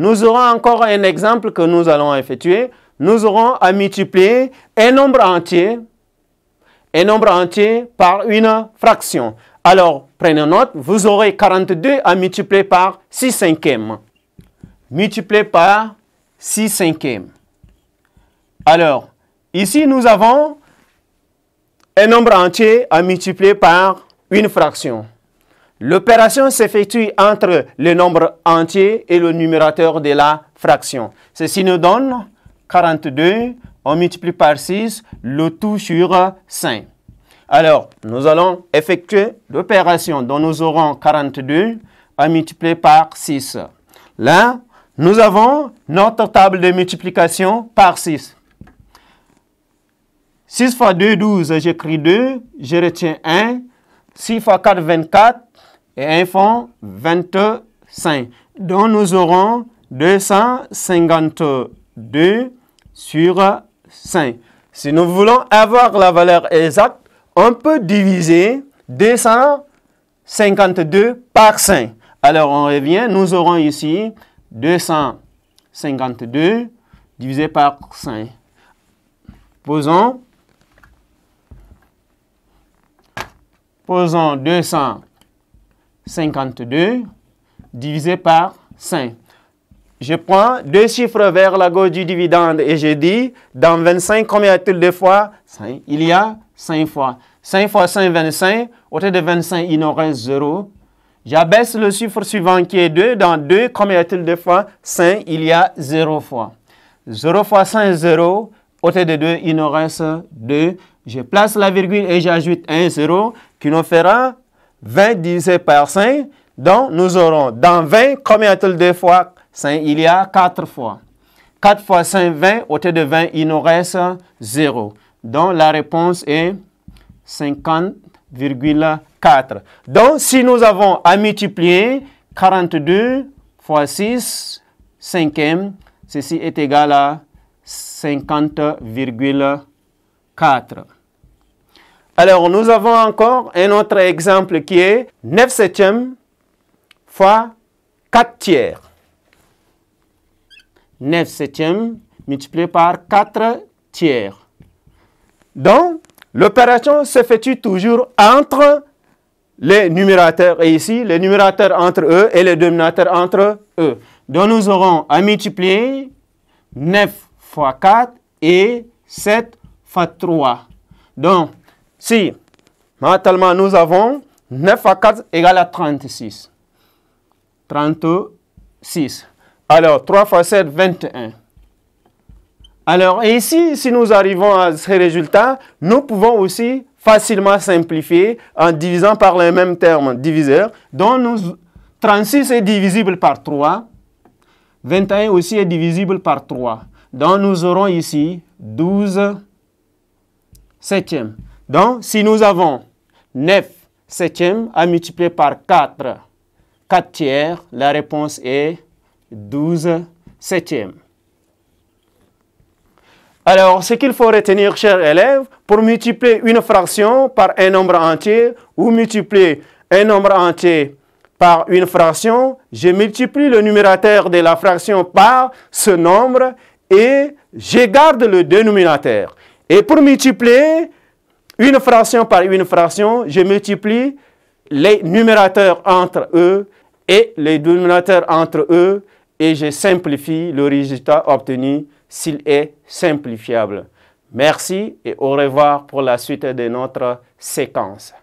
nous aurons encore un exemple que nous allons effectuer. Nous aurons à multiplier un nombre entier par une fraction. Alors, prenez note, vous aurez 42 à multiplier par 6 cinquièmes. Multiplié par 6 cinquièmes. Alors, ici, nous avons un nombre entier à multiplier par une fraction. L'opération s'effectue entre le nombre entier et le numérateur de la fraction. Ceci nous donne 42, on multiplie par 6, le tout sur 5. Alors, nous allons effectuer l'opération dont nous aurons 42 à multiplier par 6. Là, nous avons notre table de multiplication par 6. 6 fois 2, 12, j'écris 2, je retiens 1. 6 fois 4, 24, et 1 font 25. Donc, nous aurons 252 sur 5. Si nous voulons avoir la valeur exacte, on peut diviser 252 par 5. Alors, on revient, nous aurons ici 252 divisé par 5. Posons 252 divisé par 5. Je prends deux chiffres vers la gauche du dividende et je dis, dans 25, combien y a-t-il de fois 5. Il y a 5 fois. 5 fois 5, 25. Au lieu de 25, il nous reste 0. J'abaisse le chiffre suivant qui est 2. Dans 2, combien y a-t-il de fois 5. Il y a 0 fois. 0 fois 5, 0. Au lieu de 2, il nous reste 2. Je place la virgule et j'ajoute un 0 qui nous fera 20 divisé par 5. Donc, nous aurons dans 20, combien y a-t-il de fois 5? Il y a 4 fois. 4 fois 5, 20. Au lieu de 20, il nous reste 0. Donc, la réponse est 50,4. Donc, si nous avons à multiplier 42 fois 6 cinquième, ceci est égal à 50,4. Alors, nous avons encore un autre exemple qui est 9 septièmes fois 4 tiers. 9 septièmes multiplié par 4 tiers. Donc, l'opération s'effectue toujours entre les numérateurs et ici, les numérateurs entre eux et les dénominateurs entre eux. Donc, nous aurons à multiplier 9 fois 4 et 7 fois 3. Donc, si mentalement nous avons 9 fois 4 égale à 36. 36. Alors, 3 fois 7, 21. Alors, ici, si nous arrivons à ces résultats, nous pouvons aussi facilement simplifier en divisant par les mêmes termes diviseurs. Donc, 36 est divisible par 3. 21 aussi est divisible par 3. Donc, nous aurons ici 12 septièmes. Donc, si nous avons 9 septièmes à multiplier par 4 tiers, la réponse est 12 septièmes. Alors, ce qu'il faut retenir, chers élèves, pour multiplier une fraction par un nombre entier ou multiplier un nombre entier par une fraction, je multiplie le numérateur de la fraction par ce nombre et je garde le dénominateur. Et pour multiplier une fraction par une fraction, je multiplie les numérateurs entre eux et les dénominateurs entre eux et je simplifie le résultat obtenu s'il est simplifiable. Merci et au revoir pour la suite de notre séquence.